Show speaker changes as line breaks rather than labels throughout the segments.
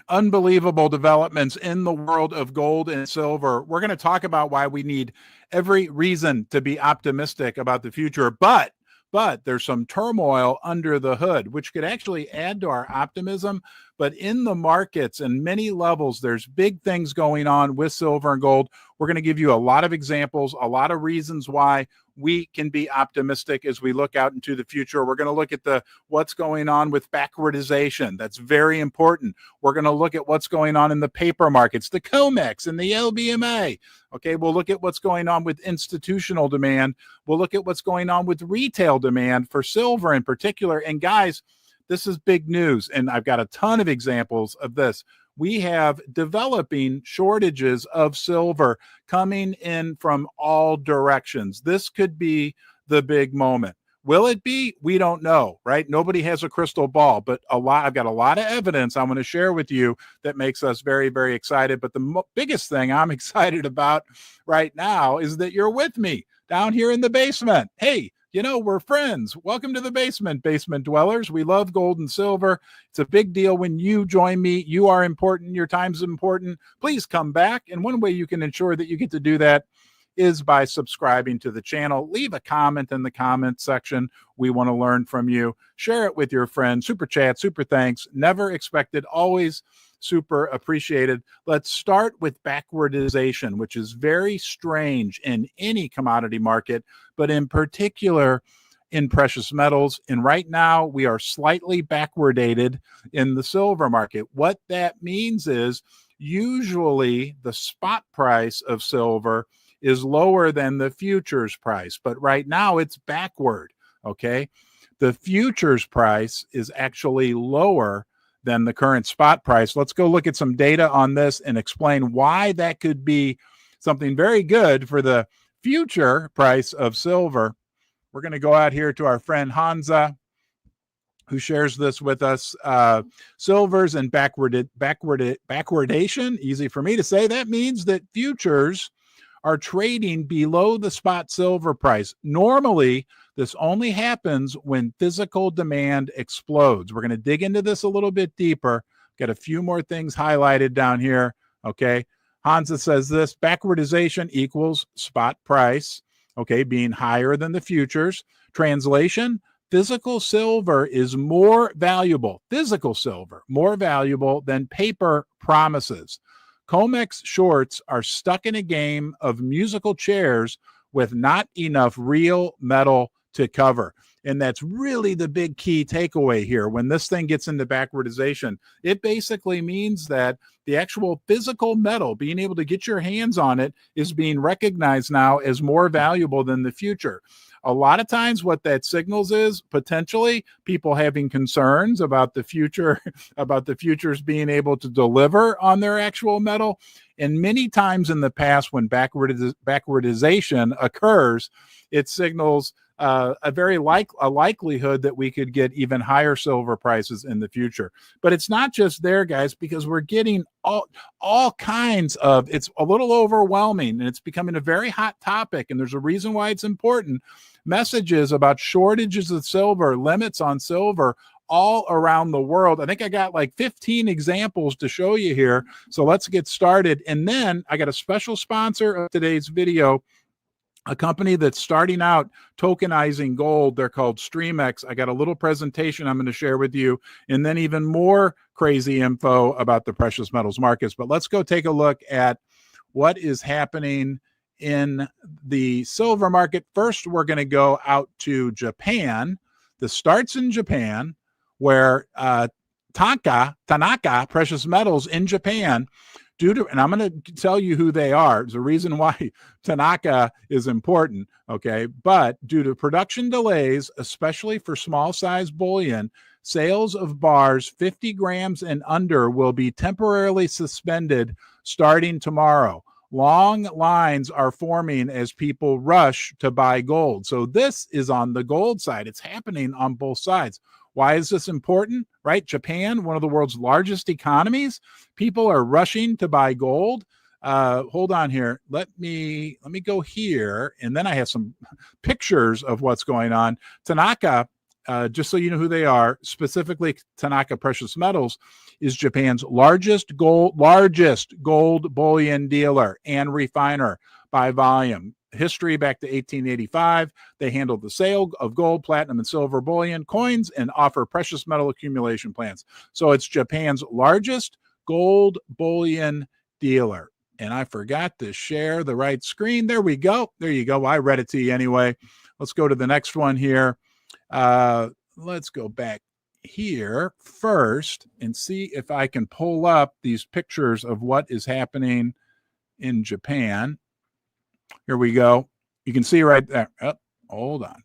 unbelievable developments in the world of gold and silver. We're going to talk about why we need every reason to be optimistic about the future, but there's some turmoil under the hood, which could actually add to our optimism. But in the markets and many levels, there's big things going on with silver and gold. We're going to give you a lot of examples, a lot of reasons why we can be optimistic as we look out into the future. We're going to look at what's going on with backwardation. That's very important. We're going to look at what's going on in the paper markets, the COMEX and the LBMA. Okay, we'll look at what's going on with institutional demand. We'll look at what's going on with retail demand for silver in particular. And guys, this is big news, and I've got a ton of examples of this. We have developing shortages of silver coming in from all directions. This could be the big moment. Will it be? We don't know, right? Nobody has a crystal ball, but I've got a lot of evidence I'm going to share with you that makes us very, very excited. But the biggest thing I'm excited about right now is that you're with me down here in the basement. Hey, you know, we're friends. Welcome to the basement dwellers. We love gold and silver. It's a big deal when you join me. You are important. Your time's important. Please come back. And one way you can ensure that you get to do that is by subscribing to the channel. Leave a comment in the comment section. We want to learn from you. Share it with your friends. Super chat, super thanks. Never expected, always super appreciated. Let's start with backwardation, which is very strange in any commodity market, but in particular in precious metals. And right now we are slightly backwardated in the silver market. What that means is usually the spot price of silver is lower than the futures price, but right now it's backward. Okay, the futures price is actually lower than the current spot price. Let's go look at some data on this and explain why that could be something very good for the future price of silver. We're going to go out here to our friend Hansa, who shares this with us. Silvers and backwardation, easy for me to say. That means that futures are trading below the spot silver price. Normally, this only happens when physical demand explodes. We're going to dig into this a little bit deeper. Got a few more things highlighted down here. Okay. Hansa says this: backwardation equals spot price, okay, being higher than the futures. Translation: physical silver is more valuable, more valuable than paper promises. COMEX shorts are stuck in a game of musical chairs with not enough real metal to cover. And that's really the big key takeaway here. When this thing gets into backwardation, it basically means that the actual physical metal, being able to get your hands on it, is being recognized now as more valuable than the future. A lot of times what that signals is potentially people having concerns about the future, about the futures being able to deliver on their actual metal. And many times in the past, when backwardization occurs, it signals a likelihood that we could get even higher silver prices in the future. But it's not just there, guys, because we're getting all kinds of, it's a little overwhelming, and it's becoming a very hot topic, and there's a reason why it's important. Messages about shortages of silver, limits on silver all around the world. I think I got like 15 examples to show you here. So let's get started. And then I got a special sponsor of today's video, a company that's starting out tokenizing gold. They're called Streamex. I got a little presentation I'm going to share with you, and then even more crazy info about the precious metals markets. But let's go take a look at what is happening in the silver market. First, we're going to go out to Japan. This starts in Japan, where Tanaka Precious Metals in Japan, and I'm going to tell you who they are. There's a reason why Tanaka is important, okay? But due to production delays, especially for small size bullion, sales of bars 50 grams and under will be temporarily suspended starting tomorrow. Long lines are forming as people rush to buy gold. So this is on the gold side. It's happening on both sides. Why is this important, right? Japan, one of the world's largest economies. People are rushing to buy gold. Hold on here. Let me go here, and then I have some pictures of what's going on. Tanaka just so you know who they are, specifically Tanaka Precious Metals is Japan's largest gold bullion dealer and refiner by volume. History back to 1885. They handle the sale of gold, platinum, and silver bullion coins and offer precious metal accumulation plans. So it's Japan's largest gold bullion dealer. And I forgot to share the right screen. There we go. There you go. I read it to you anyway. Let's go to the next one here. Let's go back here first and see if I can pull up these pictures of what is happening in Japan. Here we go. You can see right there. Oh, hold on.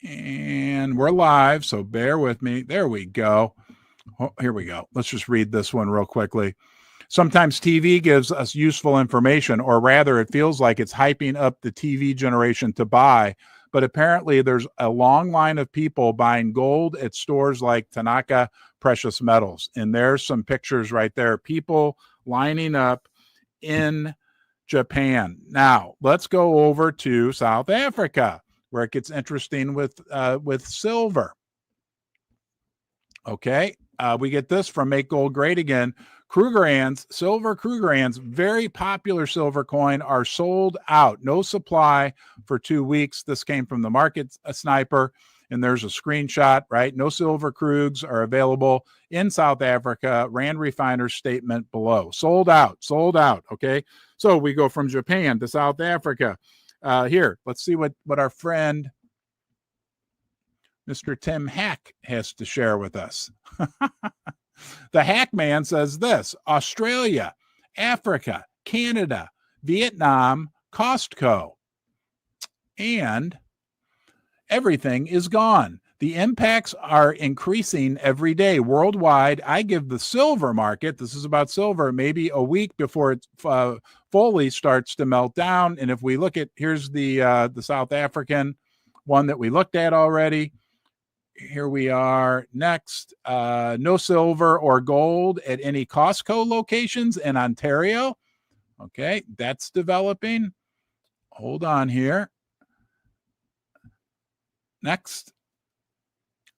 And we're live, so bear with me. There we go. Oh, here we go. Let's just read this one real quickly. Sometimes TV gives us useful information, or rather it feels like it's hyping up the TV generation to buy. But apparently there's a long line of people buying gold at stores like Tanaka Precious Metals. And there's some pictures right there. People lining up in Japan. Now, let's go over to South Africa, where it gets interesting with silver. Okay, we get this from Make Gold Great Again. Krugerrands, silver Krugerrands, very popular silver coin, are sold out. No supply for 2 weeks. This came from the Market Sniper, and there's a screenshot, right? No silver Krugs are available in South Africa. Rand Refiner's statement below. Sold out, okay? So we go from Japan to South Africa. Here, let's see what our friend Mr. Tim Hack has to share with us. The Hack Man says this: Australia, Africa, Canada, Vietnam, Costco, and everything is gone. The impacts are increasing every day worldwide. I give the silver market, this is about silver, maybe a week before it fully starts to melt down. And if we look at, here's the South African one that we looked at already. Here we are. Next, no silver or gold at any Costco locations in Ontario. Okay, that's developing. Hold on here. Next.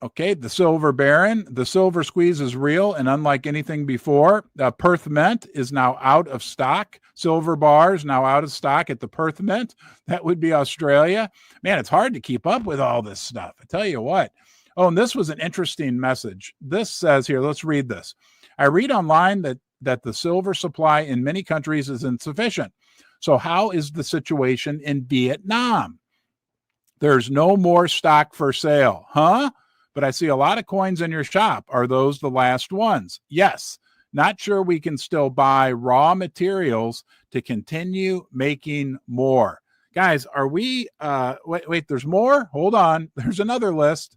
Okay, the Silver Baron. The silver squeeze is real and unlike anything before. Perth Mint is now out of stock. Silver bars now out of stock at the Perth Mint. That would be Australia. Man, it's hard to keep up with all this stuff. I tell you what. Oh, and this was an interesting message. This says here, let's read this. I read online that the silver supply in many countries is insufficient. So how is the situation in Vietnam? There's no more stock for sale. Huh? But I see a lot of coins in your shop. Are those the last ones? Yes. Not sure we can still buy raw materials to continue making more. Guys, are we, wait, there's more? Hold on. There's another list.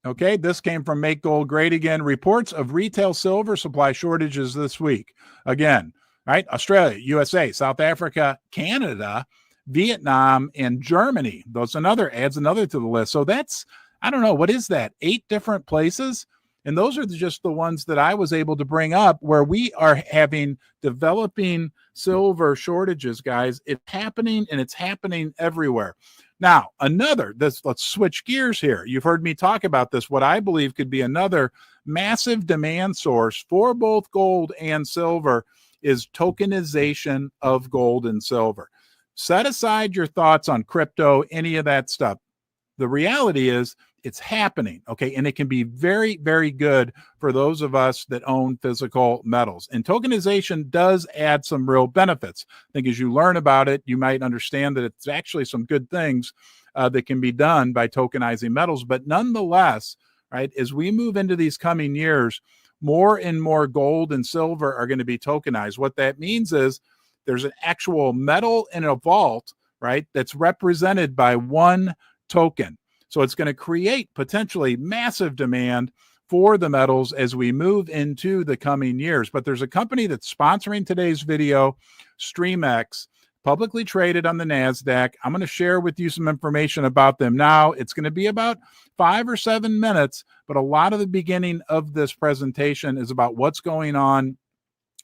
Okay, this came from Make Gold Great Again. Reports of retail silver supply shortages this week. Again, right? Australia, USA, South Africa, Canada, Vietnam, and Germany. Adds another to the list. So that's, I don't know, what is that? 8 different places? And those are just the ones that I was able to bring up where we are having developing silver shortages, guys. It's happening, and it's happening everywhere. Now, let's switch gears here. You've heard me talk about this. What I believe could be another massive demand source for both gold and silver is tokenization of gold and silver. Set aside your thoughts on crypto, any of that stuff. The reality is it's happening, okay? And it can be very, very good for those of us that own physical metals. And tokenization does add some real benefits. I think as you learn about it, you might understand that it's actually some good things that can be done by tokenizing metals. But nonetheless, right, as we move into these coming years, more and more gold and silver are going to be tokenized. What that means is there's an actual metal in a vault, right, that's represented by one token. So it's going to create potentially massive demand for the metals as we move into the coming years. But there's a company that's sponsoring today's video, Streamex, publicly traded on the NASDAQ. I'm going to share with you some information about them now. It's going to be about 5 or 7 minutes, but a lot of the beginning of this presentation is about what's going on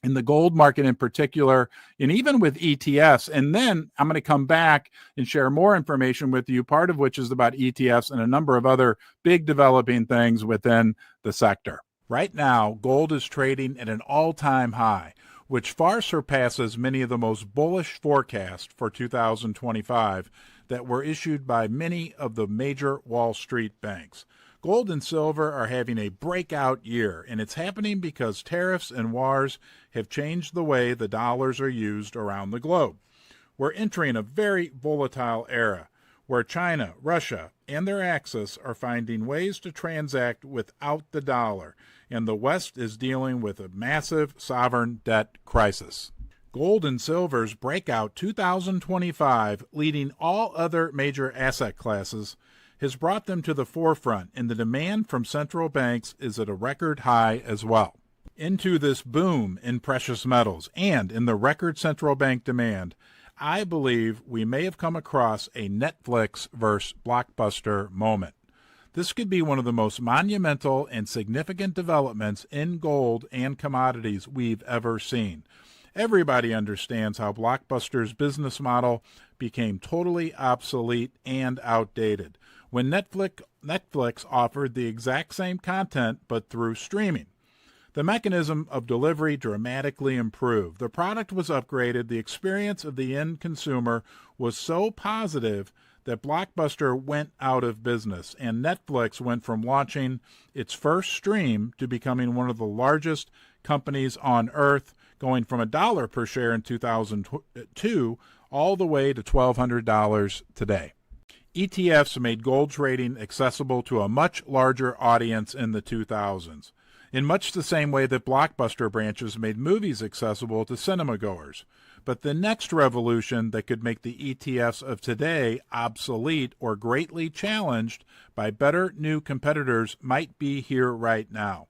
in the gold market in particular, and even with ETFs. And then I'm going to come back and share more information with you, part of which is about ETFs and a number of other big developing things within the sector. Right now, gold is trading at an all-time high, which far surpasses many of the most bullish forecasts for 2025 that were issued by many of the major Wall Street banks. Gold and silver are having a breakout year, and it's happening because tariffs and wars have changed the way the dollars are used around the globe. We're entering a very volatile era where China, Russia, and their axis are finding ways to transact without the dollar, and the West is dealing with a massive sovereign debt crisis. Gold and silver's breakout 2025, leading all other major asset classes, has brought them to the forefront, and the demand from central banks is at a record high as well. Into this boom in precious metals and in the record central bank demand, I believe we may have come across a Netflix versus Blockbuster moment. This could be one of the most monumental and significant developments in gold and commodities we've ever seen. Everybody understands how Blockbuster's business model became totally obsolete and outdated when Netflix offered the exact same content but through streaming. The mechanism of delivery dramatically improved. The product was upgraded. The experience of the end consumer was so positive that Blockbuster went out of business, and Netflix went from launching its first stream to becoming one of the largest companies on earth, going from $1 per share in 2002 all the way to $1,200 today. ETFs made gold trading accessible to a much larger audience in the 2000s, in much the same way that Blockbuster branches made movies accessible to cinema goers. But the next revolution that could make the ETFs of today obsolete or greatly challenged by better new competitors might be here right now.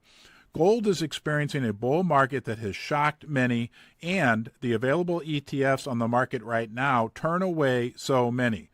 Gold is experiencing a bull market that has shocked many, and the available ETFs on the market right now turn away so many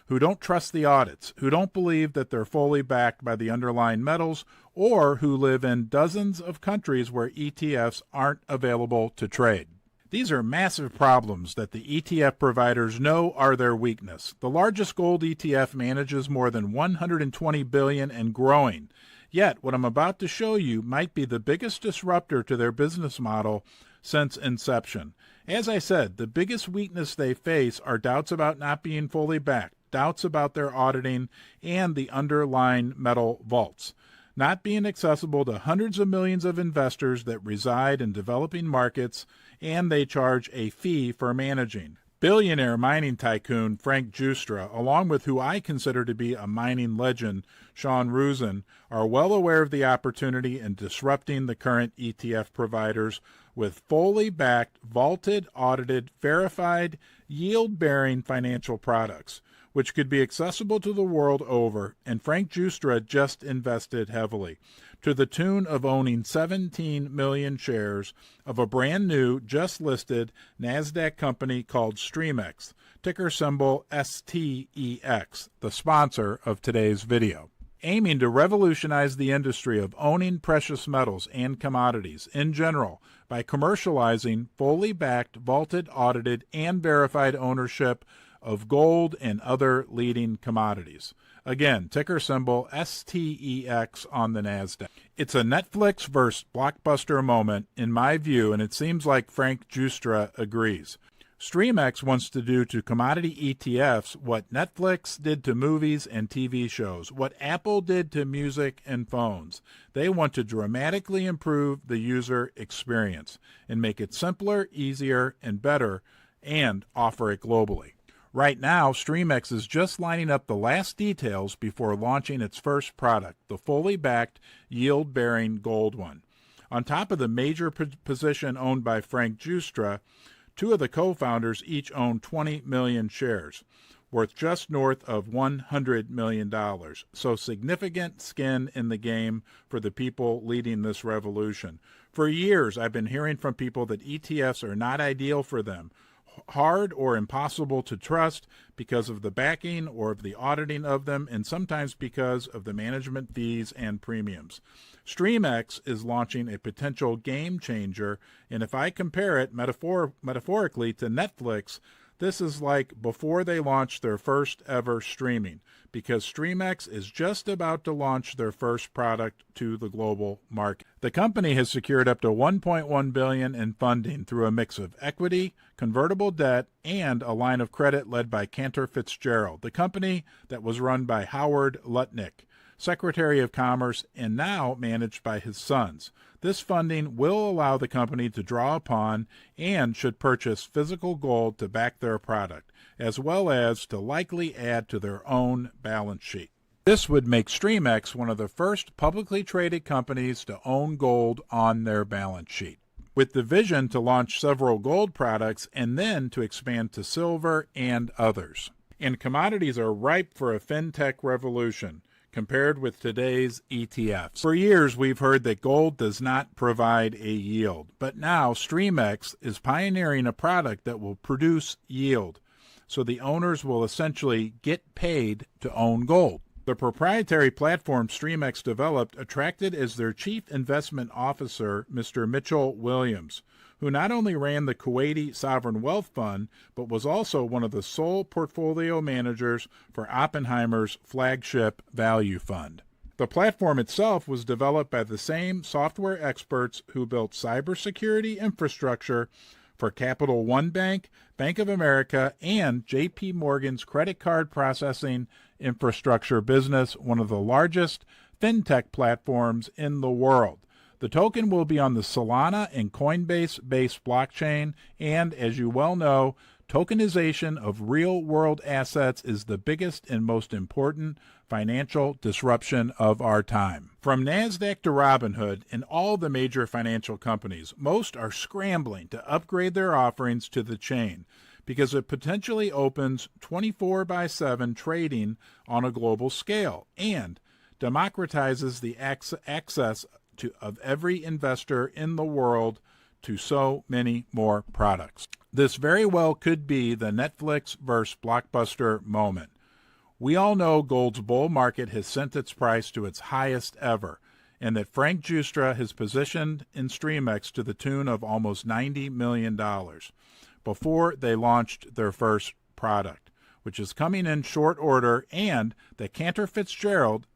who don't trust the audits, who don't believe that they're fully backed by the underlying metals, or who live in dozens of countries where ETFs aren't available to trade. These are massive problems that the ETF providers know are their weakness. The largest gold ETF manages more than $120 billion and growing. Yet, what I'm about to show you might be the biggest disruptor to their business model since inception. As I said, the biggest weakness they face are doubts about not being fully backed, doubts about their auditing, and the underlying metal vaults not being accessible to hundreds of millions of investors that reside in developing markets, and they charge a fee for managing. Billionaire mining tycoon Frank Giustra, along with who I consider to be a mining legend, Sean Rosen, are well aware of the opportunity in disrupting the current ETF providers with fully backed, vaulted, audited, verified, yield-bearing financial products, which could be accessible to the world over, and Frank Giustra just invested heavily, to the tune of owning 17 million shares of a brand new, just listed NASDAQ company called Streamex, ticker symbol STEX, the sponsor of today's video. Aiming to revolutionize the industry of owning precious metals and commodities in general by commercializing fully backed, vaulted, audited, and verified ownership of gold and other leading commodities. Again, ticker symbol STEX on the NASDAQ. It's a Netflix versus Blockbuster moment, in my view, and it seems like Frank Giustra agrees. Streamex wants to do to commodity ETFs what Netflix did to movies and TV shows, what Apple did to music and phones. They want to dramatically improve the user experience and make it simpler, easier, and better, and offer it globally. Right now, Streamex is just lining up the last details before launching its first product, the fully backed, yield-bearing gold one. On top of the major position owned by Frank Giustra, two of the co-founders each own 20 million shares, worth just north of $100 million. So significant skin in the game for the people leading this revolution. For years, I've been hearing from people that ETFs are not ideal for them. hard or impossible to trust because of the backing or of the auditing of them, and sometimes because of the management fees and premiums. Streamex is launching a potential game changer, and if I compare it metaphorically to Netflix, this is like before they launched their first ever streaming, because Streamex is just about to launch their first product to the global market. The company has secured up to $1.1 billion in funding through a mix of equity, convertible debt, and a line of credit led by Cantor Fitzgerald, the company that was run by Howard Lutnick, Secretary of Commerce, and now managed by his sons. This funding will allow the company to draw upon and should purchase physical gold to back their product, as well as to likely add to their own balance sheet. This would make Streamex one of the first publicly traded companies to own gold on their balance sheet, with the vision to launch several gold products and then to expand to silver and others. And commodities are ripe for a fintech revolution compared with today's ETFs. For years, we've heard that gold does not provide a yield, but now Streamex is pioneering a product that will produce yield, so the owners will essentially get paid to own gold. The proprietary platform Streamex developed attracted as their chief investment officer Mr. Mitchell Williams, who not only ran the Kuwaiti Sovereign Wealth Fund, but was also one of the sole portfolio managers for Oppenheimer's flagship value fund. The platform itself was developed by the same software experts who built cybersecurity infrastructure for Capital One Bank, Bank of America, and J.P. Morgan's credit card processing infrastructure business, one of the largest fintech platforms in the world. The token will be on the Solana and Coinbase-based blockchain, and as you well know, tokenization of real-world assets is the biggest and most important financial disruption of our time. From NASDAQ to Robinhood and all the major financial companies, most are scrambling to upgrade their offerings to the chain because it potentially opens 24/7 trading on a global scale and democratizes the access of every investor in the world to so many more products. This very well could be the Netflix versus Blockbuster moment. We all know gold's bull market has sent its price to its highest ever, and that Frank Giustra has positioned in Streamex to the tune of almost $90 million before they launched their first product, which is coming in short order, and that Cantor Fitzgerald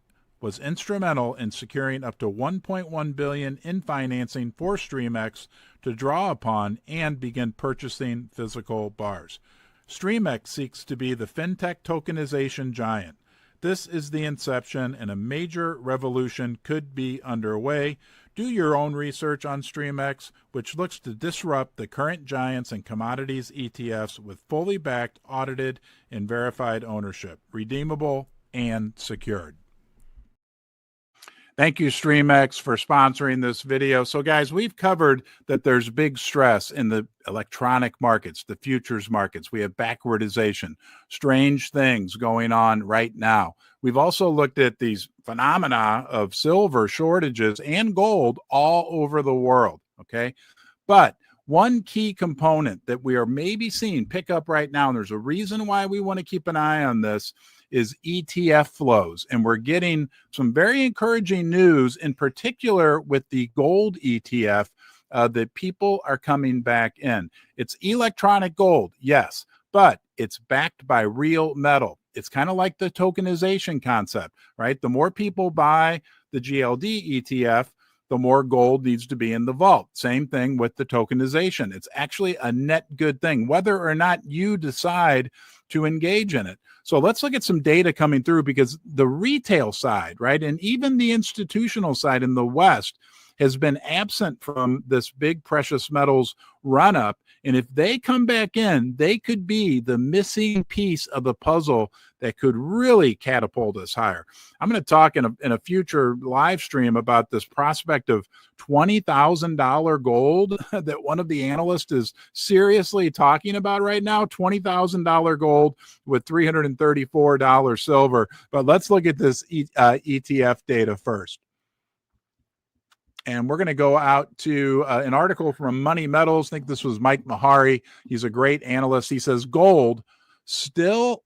was instrumental in securing up to $1.1 billion in financing for Streamex to draw upon and begin purchasing physical bars. Streamex seeks to be the fintech tokenization giant. This is the inception, and a major revolution could be underway. Do your own research on Streamex, which looks to disrupt the current giants and commodities ETFs with fully backed, audited, and verified ownership, redeemable and secured. Thank you, Streamex, for sponsoring this video. So, guys, we've covered that there's big stress in the electronic markets, the futures markets. We have backwardation, strange things going on right now. We've also looked at these phenomena of silver shortages and gold all over the world, okay? But one key component that we are maybe seeing pick up right now, and there's a reason why we want to keep an eye on this, is ETF flows. And we're getting some very encouraging news, in particular with the gold ETF, that people are coming back in. It's electronic gold, yes, but it's backed by real metal. It's kind of like the tokenization concept, right? The more people buy the GLD ETF, the more gold needs to be in the vault. Same thing with the tokenization. It's actually a net good thing, whether or not you decide to engage in it. So let's look at some data coming through, because the retail side, right, and even the institutional side in the West has been absent from this big precious metals run up. And if they come back in, they could be the missing piece of the puzzle that could really catapult us higher. I'm going to talk in a future live stream about this prospect of $20,000 gold that one of the analysts is seriously talking about right now. $20,000 gold with $334 silver. But let's look at this ETF data first. And we're going to go out to an article from Money Metals. I think this was Mike Mahari. He's a great analyst. He says gold still,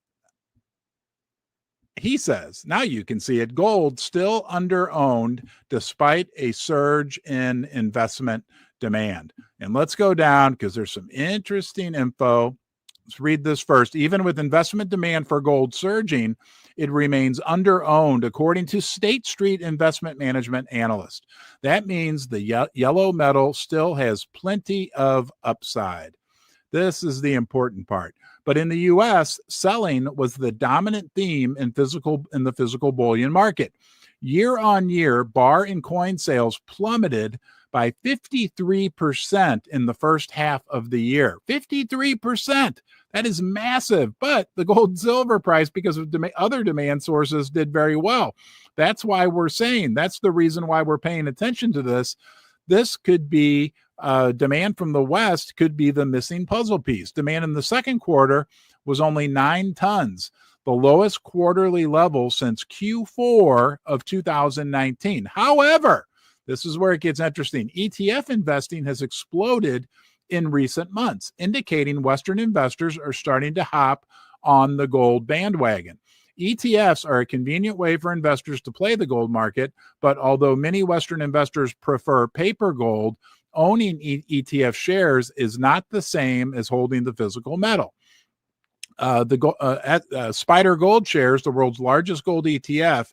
he says, now you can see it, gold still under-owned despite a surge in investment demand. And let's go down because there's some interesting info. Let's read this first. Even with investment demand for gold surging, it remains under-owned, according to State Street investment management analyst. That means the yellow metal still has plenty of upside. This is the important part. But in the U.S., selling was the dominant theme in the physical bullion market. Year on year, bar and coin sales plummeted by 53% in the first half of the year. 53%. That is massive. But the gold and silver price, because of other demand sources, did very well. That's why we're saying, that's the reason why we're paying attention to this. This could be demand from the West could be the missing puzzle piece. Demand in the second quarter was only 9 tons, the lowest quarterly level since Q4 of 2019. However, this is where it gets interesting. ETF investing has exploded in recent months, indicating Western investors are starting to hop on the gold bandwagon. ETFs are a convenient way for investors to play the gold market, but although many Western investors prefer paper gold, owning ETF shares is not the same as holding the physical metal. Spider Gold Shares, the world's largest gold ETF,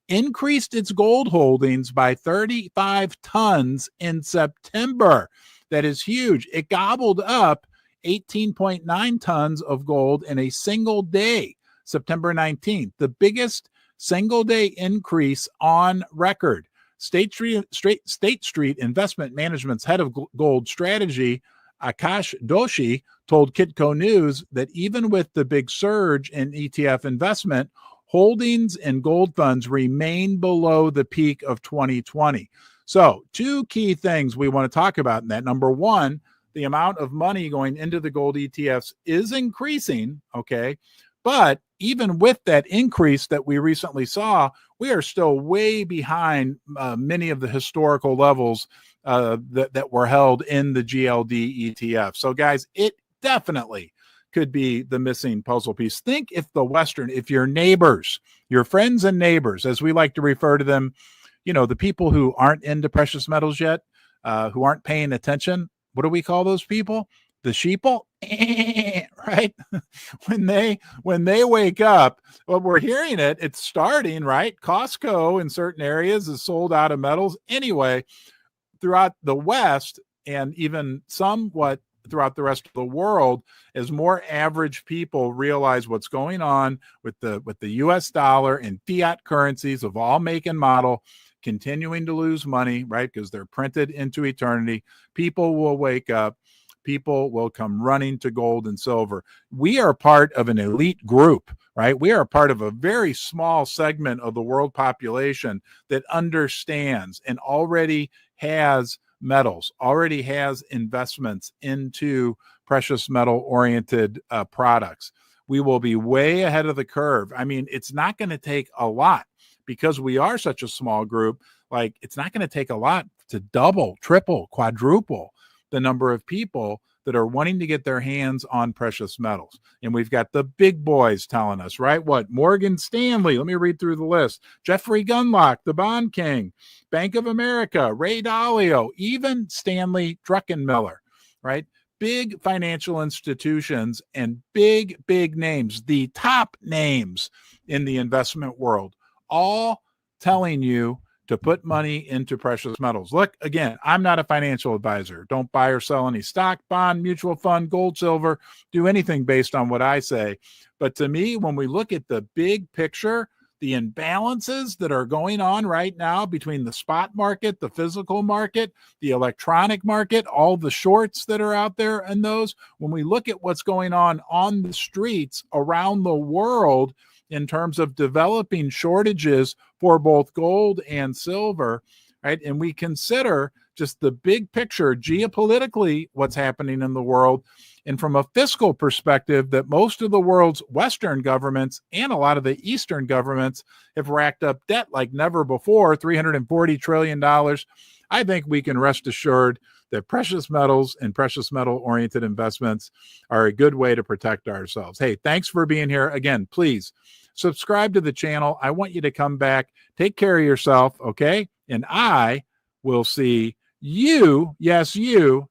increased its gold holdings by 35 tons in September. That is huge. It gobbled up 18.9 tons of gold in a single day, September 19th, the biggest single day increase on record. State Street Investment Management's head of gold strategy, Akash Doshi, told Kitco News that even with the big surge in ETF investment, holdings in gold funds remain below the peak of 2020. So 2 key things we want to talk about in that. Number one, the amount of money going into the gold ETFs is increasing, okay? But even with that increase that we recently saw, we are still way behind many of the historical levels that were held in the GLD ETF. So guys, it definitely could be the missing puzzle piece. Think if your neighbors, your friends and neighbors, as we like to refer to them, the people who aren't into precious metals yet, who aren't paying attention, what do we call those people? The sheeple, right? when they wake up, well, we're hearing it's starting, right? Costco in certain areas is sold out of metals anyway. Throughout the West and even somewhat throughout the rest of the world, as more average people realize what's going on with the U.S. dollar and fiat currencies of all make and model continuing to lose money, right? Because they're printed into eternity. People will wake up. People will come running to gold and silver. We are part of an elite group, right? We are part of a very small segment of the world population that understands and already has metals, already has investments into precious metal oriented products. We will be way ahead of the curve. I mean, it's not going to take a lot because we are such a small group. Like, it's not going to take a lot to double, triple, quadruple the number of people that are wanting to get their hands on precious metals. And we've got the big boys telling us, right? What? Morgan Stanley. Let me read through the list. Jeffrey Gundlach, the Bond King, Bank of America, Ray Dalio, even Stanley Druckenmiller, right? Big financial institutions and big names, the top names in the investment world, all telling you to put money into precious metals. Look, again, I'm not a financial advisor. Don't buy or sell any stock, bond, mutual fund, gold, silver, do anything based on what I say. But to me, when we look at the big picture, the imbalances that are going on right now between the spot market, the physical market, the electronic market, all the shorts that are out there and those, when we look at what's going on the streets around the world, in terms of developing shortages for both gold and silver, right? And we consider just the big picture geopolitically, what's happening in the world, and from a fiscal perspective, that most of the world's Western governments and a lot of the Eastern governments have racked up debt like never before, $340 trillion. I think we can rest assured that precious metals and precious metal oriented investments are a good way to protect ourselves. Hey, thanks for being here. Again, please subscribe to the channel. I want you to come back. Take care of yourself, okay? And I will see you, yes, you.